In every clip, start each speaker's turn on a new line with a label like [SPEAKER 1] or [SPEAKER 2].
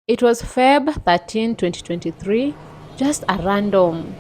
[SPEAKER 1] It was Feb 13, 2023, just a random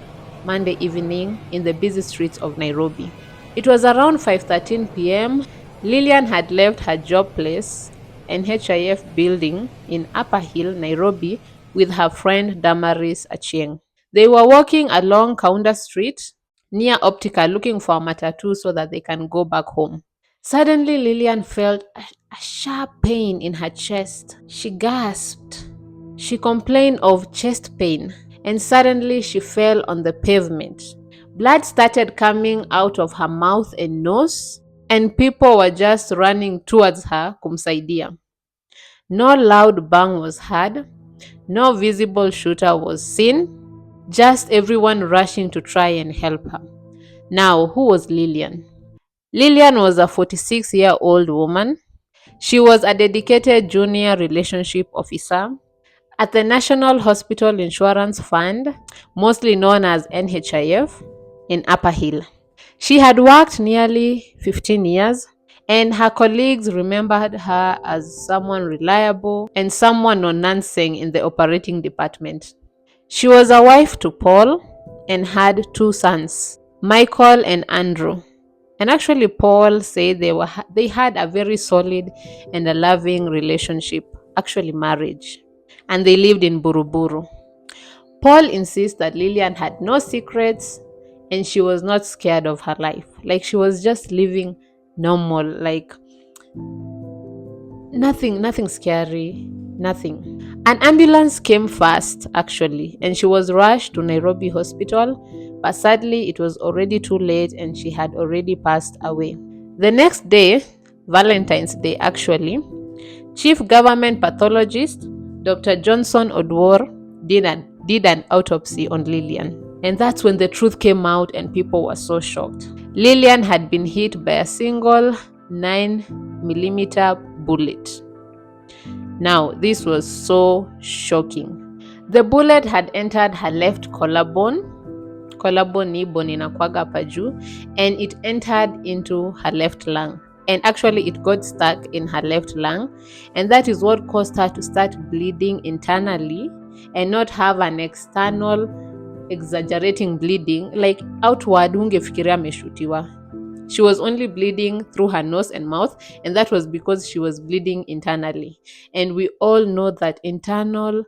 [SPEAKER 1] Monday evening in the busy streets of Nairobi. It was around 5:13 p.m. Lilian had left her job place, an HIF building in Upper Hill, Nairobi, with her friend Damaris Achieng. They were walking along Kaunda Street near Optica looking for a matatu so that they can go back home. Suddenly, Lilian felt a sharp pain in her chest. She gasped. She complained of chest pain, and suddenly she fell on the pavement. Blood started coming out of her mouth and nose, and people were just running towards her kumsaidia. No loud bang was heard, no visible shooter was seen, just everyone rushing to try and help her. Now, who was Lilian? Lilian was a 46-year-old woman. She was a dedicated junior relationship officer at the National Hospital Insurance Fund, mostly known as NHIF, in Upper Hill. She had worked nearly 15 years, and her colleagues remembered her as someone reliable and someone non-nonsense in the operating department. She was a wife to Paul and had two sons, Michael and Andrew. And actually, Paul said they had a very solid and a loving relationship, actually marriage, and they lived in Buruburu. Paul insists that Lilian had no secrets and she was not scared of her life. Like she was just living normal, like nothing scary, nothing. An ambulance came fast, actually, and she was rushed to Nairobi Hospital, but sadly, it was already too late and she had already passed away. The next day, Valentine's Day actually, Chief Government Pathologist Dr. Johnson Odwor did an autopsy on Lilian. And that's when the truth came out and people were so shocked. Lilian had been hit by a single 9mm bullet. Now, this was so shocking. The bullet had entered her left collarbone. Collarbone ni bone inakwaga hapa juu, and it entered into her left lung. And actually, it got stuck in her left lung, and that is what caused her to start bleeding internally and not have an external exaggerating bleeding, like outward hungefikiria ameshutiwa. She was only bleeding through her nose and mouth, and that was because she was bleeding internally. And we all know that internal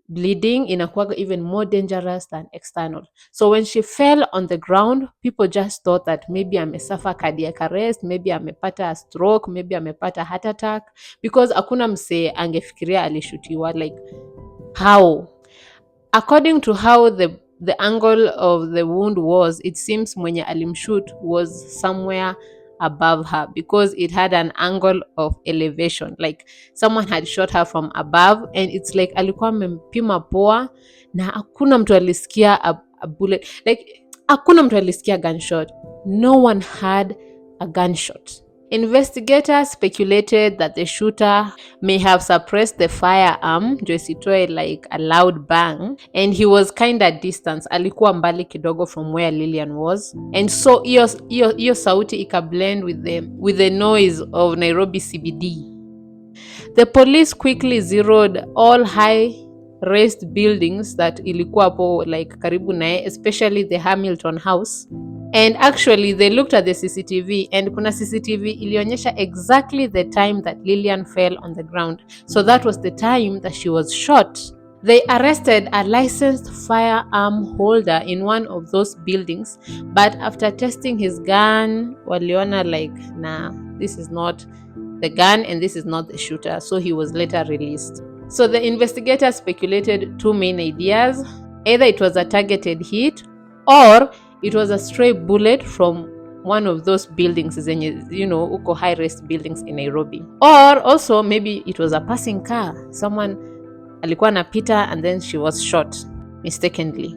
[SPEAKER 1] bleeding inakuwaga even more dangerous than external. So when she fell on the ground, people just thought that maybe amesuffer cardiac arrest, maybe amepata a stroke, maybe amepata heart attack, because hakuna msee angefikiria alishutiwa. Like how? According to how the angle of the wound was, it seems mwenye alimshoot was somewhere above her because it had an angle of elevation, like someone had shot her from above, and it's like alikuwa amempima poa na hakuna mtu alisikia a bullet, like hakuna mtu alisikia gunshot. No one had a gunshot. Investigators speculated that the shooter may have suppressed the firearm ndio isitoe like a loud bang, and he was kinda distance, alikuwa mbali kidogo from where Lilian was, and so hiyo sauti ikablend with the noise of Nairobi CBD. The police quickly zeroed all high-raised buildings that ilikuwa hapo like karibu naye, especially the Hamilton House. And actually, they looked at the CCTV, and kuna CCTV ilionyesha exactly the time that Lilian fell on the ground. So that was the time that she was shot. They arrested a licensed firearm holder in one of those buildings, but after testing his gun, waliona like, nah, this is not the gun and this is not the shooter. So he was later released. So the investigators speculated two main ideas. Either it was a targeted hit, or it was a stray bullet from one of those buildings zenye, uko high-rise buildings in Nairobi. Or also maybe it was a passing car. Someone alikuwa anapita and then she was shot mistakenly.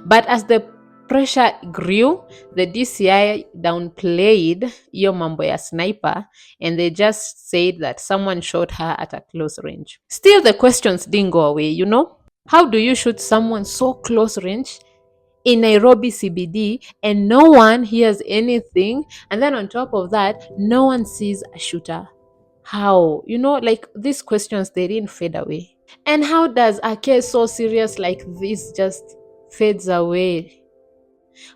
[SPEAKER 1] But as the pressure grew, the DCI downplayed iyo mambo ya sniper, and they just said that someone shot her at a close range. Still, the questions didn't go away, How do you shoot someone so close range in Nairobi CBD and no one hears anything? And then on top of that, no one sees a shooter. How? Like these questions, they didn't fade away. And how does a case so serious like this just fades away?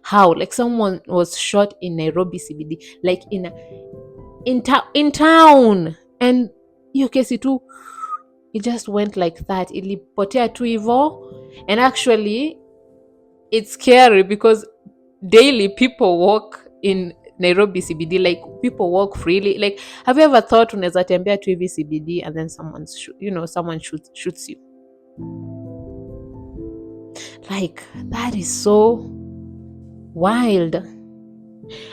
[SPEAKER 1] How? Like someone was shot in Nairobi CBD, like in town, and hiyo kesi tu, it just went like that, ilipotea tu hivo. And actually it's scary because daily people walk in Nairobi CBD, like people walk freely. Like, have you ever thought unaweza tembea tu hivi CBD and then someone shoots you? Like, that is so wild.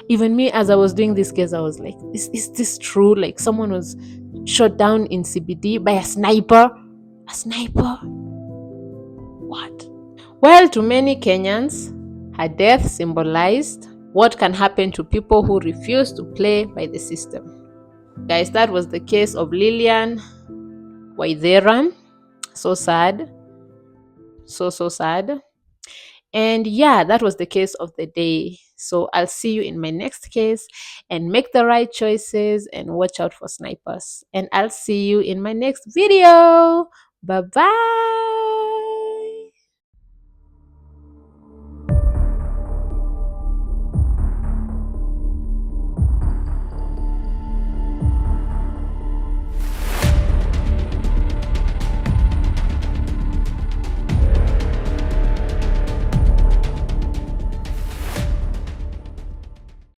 [SPEAKER 1] Even me, as I was doing this case, I was like, is this true? Like, someone was shot down in CBD by a sniper? A sniper? What? Well, to many Kenyans, her death symbolized what can happen to people who refuse to play by the system. Guys, that was the case of Lilian, waithera. So sad. So sad. And yeah, that was the case of the day. So I'll see you in my next case, and make the right choices and watch out for snipers. And I'll see you in my next video. Bye bye.